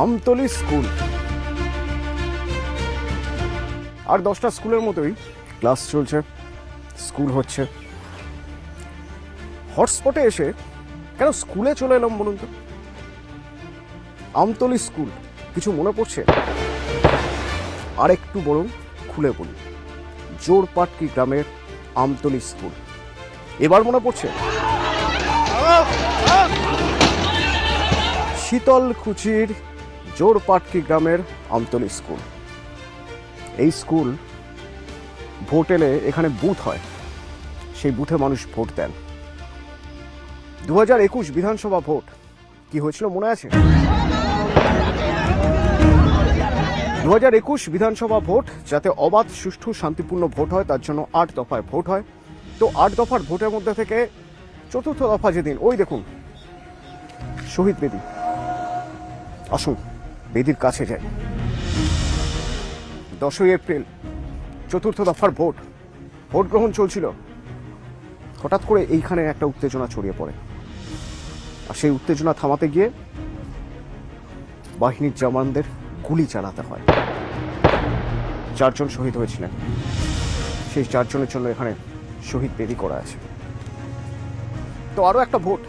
Amtali school আর 10টা স্কুলের মতোই ক্লাস চলছে, স্কুল হচ্ছে। হটস্পটে এসে কেন স্কুলে চলে এলাম বলুন তো? আমতলী স্কুল কিছু মনে পড়ছে? আর একটু বরং খুলে বলি, জোরপাটকি গ্রামের আমতলী স্কুল এবার মনে পড়ছে? শীতলকুচির জোরপাটকি গ্রামের আমতলী স্কুল। এই স্কুল ভোট এলে এখানে বুথ হয়, সেই বুথে মানুষ ভোট দেন। 2021 বিধানসভা ভোট কি হয়েছিল মনে আছে? 2021 বিধানসভা ভোট যাতে অবাধ, সুষ্ঠু, শান্তিপূর্ণ ভোট হয় তার জন্য 8 দফায় ভোট হয়। তো 8 দফার ভোটের মধ্যে থেকে চতুর্থ দফা যেদিন, ওই দেখুন শহীদ বেদি, আসুন বেদির কাছে যাই। 10ই এপ্রিল চতুর্থ দফার ভোট গ্রহণ চলছিল। হঠাৎ করে এইখানে একটা উত্তেজনা ছড়িয়ে পড়ে, আর সেই উত্তেজনা থামাতে গিয়ে বাহিনীর জওয়ানদের গুলি চালাতে হয়। 4 জন শহীদ হয়েছিলেন। সেই 4 জনের জন্য এখানে শহীদ বেদি করা আছে। তো আরো একটা ভোট,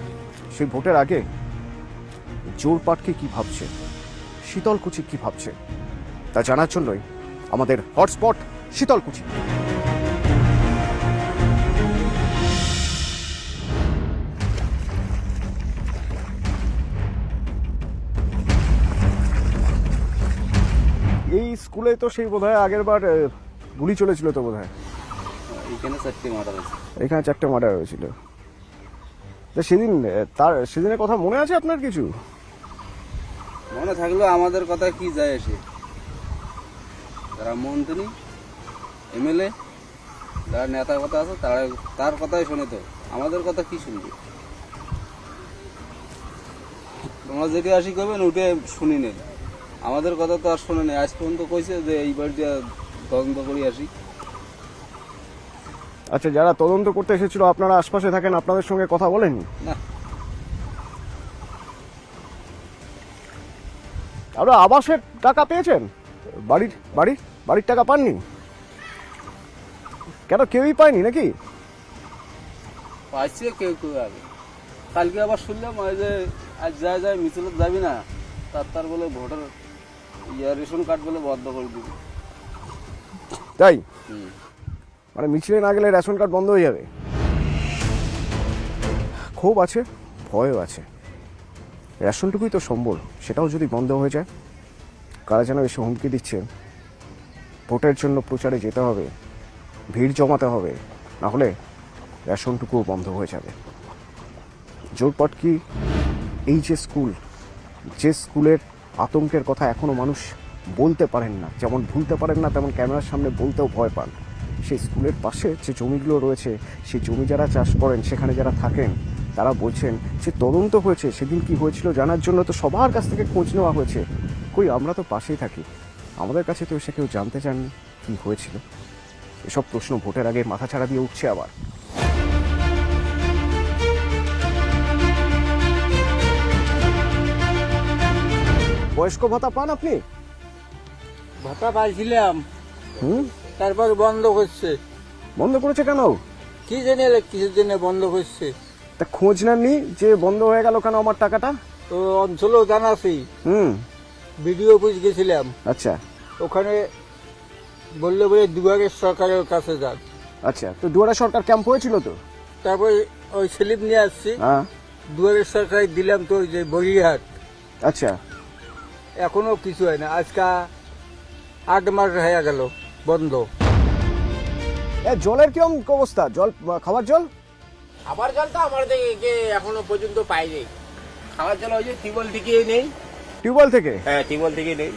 সেই ভোটের আগে জোরপাটকি কি ভাবছে, শীতলকুচি কি ভাবছে তা জানার জন্যই আমাদের হটস্পট শীতলকুচি। এই স্কুলে তো সেই বোধহয় আগের বার গুলি চলেছিল তো বোধহয়। এখানে 4টে মার্ডার হয়েছিল। সেদিনের কথা মনে আছে আপনার? কিছু মনে থাকলেও আমাদের কথা কি যায় আসে? যারা মন্ত্রী, এমএলএ, যারা নেতার কথা আছে তার কথাই শোনে, তো আমাদের কথা কি শুনবে? তোমরা যেটি আসি করবেন উঠে শুনি নেই, আমাদের কথা তো আর শোনে নেই। আজ পর্যন্ত কইছে যে এই বাড়িতে তদন্ত করি আসি। আচ্ছা, যারা তদন্ত করতে এসেছিল আপনারা আশপাশে থাকেন, আপনাদের সঙ্গে কথা বলেন না? আপনারা আবাসের টাকা পেয়েছেন? বাড়ির টাকা পাননি কেন? কেউই পায়নি নাকি? পাইছে কেউ কেউ। আগে কালকে আবার শুনলাম ওই যে আজ যায় মিছিলত যাবি না, তার বলে ভোটার রেশন কার্ড বলে বন্ধ করে দিবি। তাই? মানে মিছিলে না গেলে রেশন কার্ড বন্ধ হয়ে যাবে? ক্ষোভ আছে, ভয়ও আছে। রেশনটুকুই তো সম্বল, সেটাও যদি বন্ধ হয়ে যায়, কারা যেন এসে হুমকি দিচ্ছে ভোটের জন্য প্রচারে যেতে হবে, ভিড় জমাতে হবে, না হলে রেশনটুকুও বন্ধ হয়ে যাবে। জোরপাটকি এই যে স্কুলের আতঙ্কের কথা এখনো মানুষ বলতে পারেন না, যেমন ভুলতে পারেন না তেমন ক্যামেরার সামনে বলতেও ভয় পান। সেই স্কুলের পাশে যে জমিগুলো রয়েছে, সেই জমি যারা চাষ করেন, সেখানে যারা থাকেন, তারা বলছেন যে তদন্ত হয়েছে, সেদিন কি হয়েছিল জানার জন্য তো সবার কাছ থেকে খোঁজ নেওয়া হয়েছে। কই, আমরা তো পাশেই থাকি, আমাদের কাছে তো এসে কেউ জানতে চাননি কি হয়েছিল। এসব প্রশ্ন ভোটের আগে মাথা ছাড়া দিয়ে উঠছে আবার। বয়স্ক ভাতা পান আপনি? ভাতা পাইছিলাম, তারপর বন্ধ করছে। বন্ধ করেছে কেন? কি জানি কিসের জন্য বন্ধ করছে। তা খোঁজ নেননি যে বন্ধ হয়ে গেল কেন আমার টাকাটা? তো অঞ্চলেও জানাছি, ভিডিও অফিস গেছিলাম। আচ্ছা, ওখানে বললে বলে দুয়ারের সরকারের কাছে যান। আচ্ছা, তো দুয়ারে সরকার ক্যাম্প হয়েছিল তো? তারপর ওই স্লিপ নিয়ে আসছি, দুয়ারের সরকারে দিলাম তো যে বরিহাট। আচ্ছা, এখনো কিছু হয় না। আজকে 8 মাস হয়ে গেল বন্ধ। জলের কিরকম অবস্থা? জল, খাবার জল? খাবার জল তো আমার দিকে এখনো পর্যন্ত পাইনি। খাবার জল ওই যে টিউবওয়েল থেকে নেই। টিউবওয়েল থেকে? হ্যাঁ, টিউবওয়েল থেকে নেই।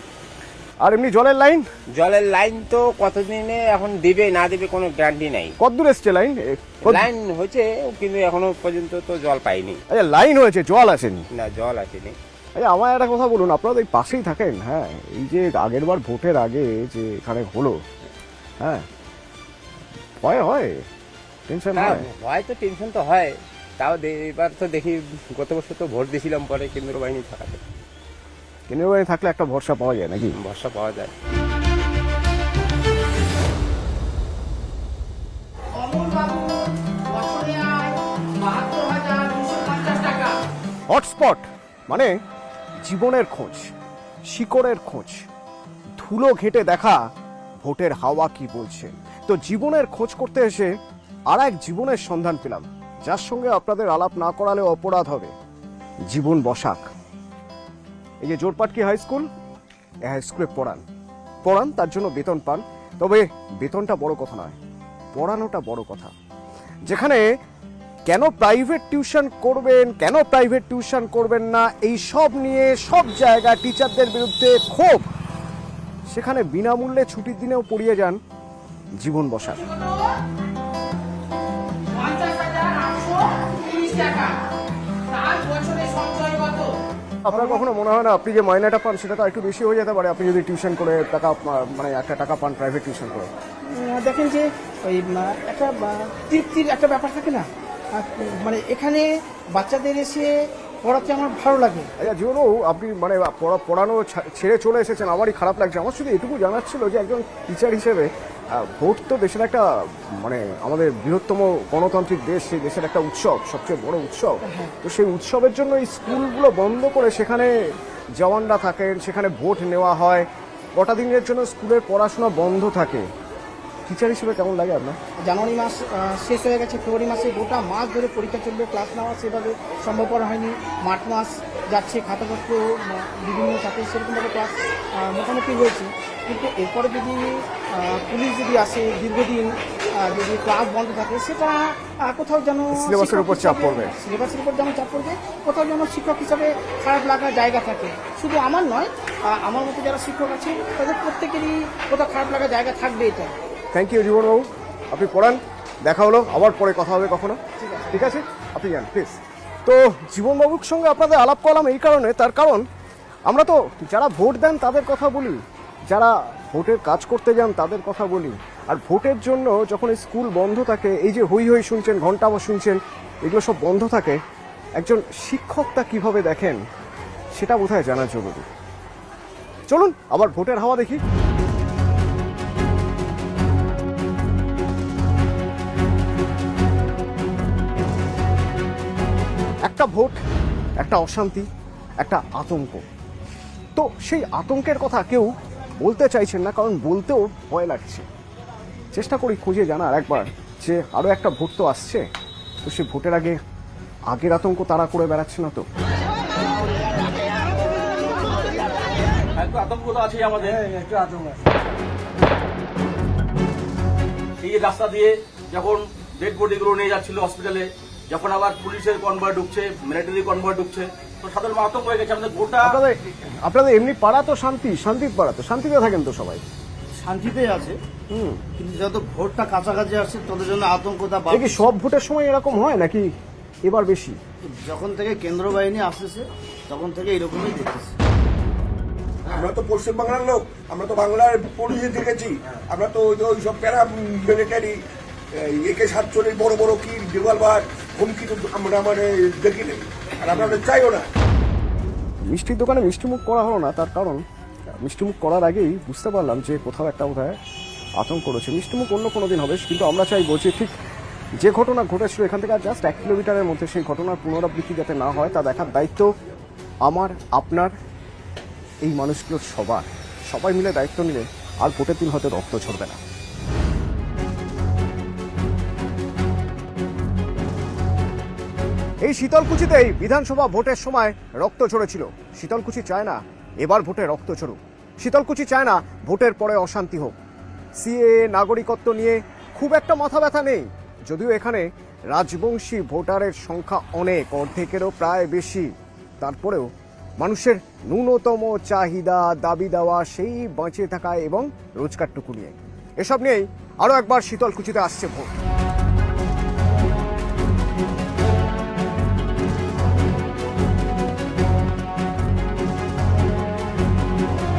আর এমনি জলের লাইন? জলের লাইন তো কতদিনে এখন দিবে না দিবে কোনো গ্যারান্টি নাই। কতদূর এসছে লাইন? লাইন হয়েছে কিন্তু এখনো পর্যন্ত তো জল পাইনি। আচ্ছা, লাইন হয়েছে, জল আসেনি? না, জল আসেনি। আচ্ছা, আমার একটা কথা বলুন, আপনারা তো এই পাশেই থাকেন, হ্যাঁ, এই যে আগের বার ভোটের আগে যে এখানে হলো, হ্যাঁ, ভয় হয়, টেনশন হয়? হয় তো, টেনশন তো হয়। তাও এবার তো দেখি, গত বছর তো ভোট দিয়েছিলাম পরে কেন্দ্র বাহিনী থাকাতে। কেন্দ্রীয় বাহিনী থাকলে একটা ভরসা পাওয়া যায় নাকি? ভরসা পাওয়া যায়। হটস্পট মানে জীবনের খোঁজ, শিকড়ের খোঁজ, ধুলো ঘেটে দেখা ভোটের হাওয়া কি বলছে। তো জীবনের খোঁজ করতে এসে আর এক জীবনের সন্ধান পেলাম, যার সঙ্গে আপনাদের আলাপ না করালে অপরাধ হবে। জীবন বসাক। এই যে জোরপাটকি হাই স্কুল, এই হাই স্কুলে পড়ান, তার জন্য বেতন পান। তবে বেতনটা বড় কথা নয়, পড়ানোটা বড় কথা। যেখানে কেন প্রাইভেট টিউশন করবেন, কেন প্রাইভেট টিউশন করবেন না, এই সব নিয়ে সব জায়গা টিচারদের বিরুদ্ধে ক্ষোভ, সেখানে বিনামূল্যে ছুটির দিনেও পড়িয়ে যান জীবন বসাক। আপনার কখনো মনে হয় না আপনি যে মাইনেটা পান সেটা তো একটু বেশি হয়ে যেতে পারে আপনি যদি টিউশন করে টাকা মানে একটা টাকা পান প্রাইভেট টিউশন করে? দেখেন যে ওই একটা তৃপ্তির একটা ব্যাপার থাকে না, মানে এখানে বাচ্চাদের এসে পড়াতে আমার ভালো লাগে। আচ্ছা জীবনবাবু, আপনি মানে পড়ানো ছেড়ে চলে এসেছেন, আমারই খারাপ লাগছে। আমার শুধু এটুকু জানার ছিল যে একজন টিচার হিসেবে ভোট তো দেশের একটা মানে আমাদের বৃহত্তম গণতান্ত্রিক দেশ, সেই দেশের একটা উৎসব, সবচেয়ে বড় উৎসব। তো সেই উৎসবের জন্য এই স্কুলগুলো বন্ধ করে সেখানে জওয়ানরা থাকেন, সেখানে ভোট নেওয়া হয়, কটা দিনের জন্য স্কুলের পড়াশোনা বন্ধ থাকে। টিচার হিসেবে কেমন লাগে আপনার? জানুয়ারি মাস শেষ হয়ে গেছে, ফেব্রুয়ারি মাসে গোটা মাস ধরে পরীক্ষা চলবে, ক্লাস নেওয়া সেভাবে সম্ভবপর হয়নি। মার্চ মাস যাচ্ছে, খাতাপত্র বিভিন্ন ছাত্রের সেরকমভাবে ক্লাস মোটামুটি হয়েছে। কিন্তু এরপরে যদি পুলিশ যদি আসে, দীর্ঘদিন যদি ক্লাস বন্ধ থাকে, সেটা কোথাও যেন সিলেবাসের উপর চাপ পড়বে, সিলেবাসের উপর যেমন চাপ পড়বে, কোথাও যেন শিক্ষক হিসাবে খারাপ লাগার জায়গা থাকে। শুধু আমার নয়, আমার মতো যারা শিক্ষক আছে তাদের প্রত্যেকেরই কোথাও খারাপ লাগার জায়গা থাকবে। এটা থ্যাংক ইউ জীবনবাবু, আপনি পড়ান, দেখা হলো, আবার পরে কথা হবে কখনো। ঠিক আছে, আপনি যান প্লিজ। তো জীবনবাবুর সঙ্গে আপনাদের আলাপ করলাম এই কারণে, তার কারণ আমরা তো যারা ভোট দেন তাদের কথা বলি, যারা ভোটের কাজ করতে যান তাদের কথা বলি। আর ভোটের জন্য যখন স্কুল বন্ধ থাকে, এই যে হই হই শুনছেন, ঘন্টা শুনছেন, এগুলো সব বন্ধ থাকে, একজন শিক্ষক তা কিভাবে দেখেন সেটা বোধহয় জানা জরুরি। চলুন আবার ভোটের হাওয়া দেখি। একটা ভোট, একটা অশান্তি, একটা আতঙ্ক। তো সেই আতঙ্কের কথা কেউ বলতে চাইছেন না, কারণ বলতেও ভয় লাগছে। চেষ্টা করি খুঁজে জানার একবার যে আরও একটা ভোট তো আসছে, তো সেই ভোটের আগে আগের আতঙ্ক তারা করে বেড়াচ্ছে না তো? একটু আতঙ্ক তো আছে আমাদের, একটু আতঙ্ক আছে। এই রাস্তা দিয়ে যখন ডেড বডিগুলো নিয়ে যাচ্ছিল হসপিটালে, যখন আবার পুলিশের কনভয় ঢুকছে, মিলিটারি কনভয় ঢুকছে, তো সাধারণ আতঙ্ক হয়ে গেছে আমাদের গোটা। আপনাদের এমনি পাড়া তো শান্তির পাড়া, তো শান্তিতে থাকেন তো সবাই? শান্তিতে আছে, কিন্তু যত ভোটটা কাছাকাছি আসছে তাদের জন্য আতঙ্কটা কি সব ভোটের সময় এরকম হয় নাকি এবার বেশি? যখন থেকে কেন্দ্র বাহিনী আসতেছে তখন থেকে এরকমই দেখতেছি। আমরা তো পশ্চিম বাংলার লোক, আমরা তো বাংলার পুলিশে দেখেছি, আমরা তো ওই সব প্যারা মিলিটারি AK-47 বড় বড় কি রিভলভার হুমকি তো আমরা দেখি নেই, আর আমরা চাইও না। মিষ্টির দোকানে মিষ্টিমুখ করা হলো না, তার কারণ মিষ্টিমুখ করার আগেই বুঝতে পারলাম যে কোথাও একটা বোধহয় আতঙ্ক রয়েছে। মিষ্টিমুখ অন্য কোনো দিন হবে, কিন্তু আমরা চাইবো যে ঠিক যে ঘটনা ঘটেছিল এখান থেকে আর জাস্ট 1 কিলোমিটারের মধ্যে সেই ঘটনার পুনরাবৃত্তি যাতে না হয় তা দেখার দায়িত্ব আমার, আপনার, এই মানুষগুলোর সবাই মিলে দায়িত্ব নিলে আর ভোটের দিন হয়তো রক্ত ঝরবে না। এই শীতলকুচিতেই বিধানসভা ভোটের সময় রক্ত ঝরেছিল। শীতলকুচি চায় না এবার ভোটে রক্ত ঝরুক, শীতলকুচি চায় না ভোটের পরে অশান্তি হোক। সিএএ নাগরিকত্ব নিয়ে খুব একটা মাথা ব্যথা নেই, যদিও এখানে রাজবংশী ভোটারের সংখ্যা অনেক, অর্ধেকেরও প্রায় বেশি। তারপরেও মানুষের ন্যূনতম চাহিদা, দাবি দেওয়া সেই বাঁচে থাকা এবং রোজগারটুকু নিয়ে। এসব নিয়েই আরও একবার শীতলকুচিতে আসছে ভোট।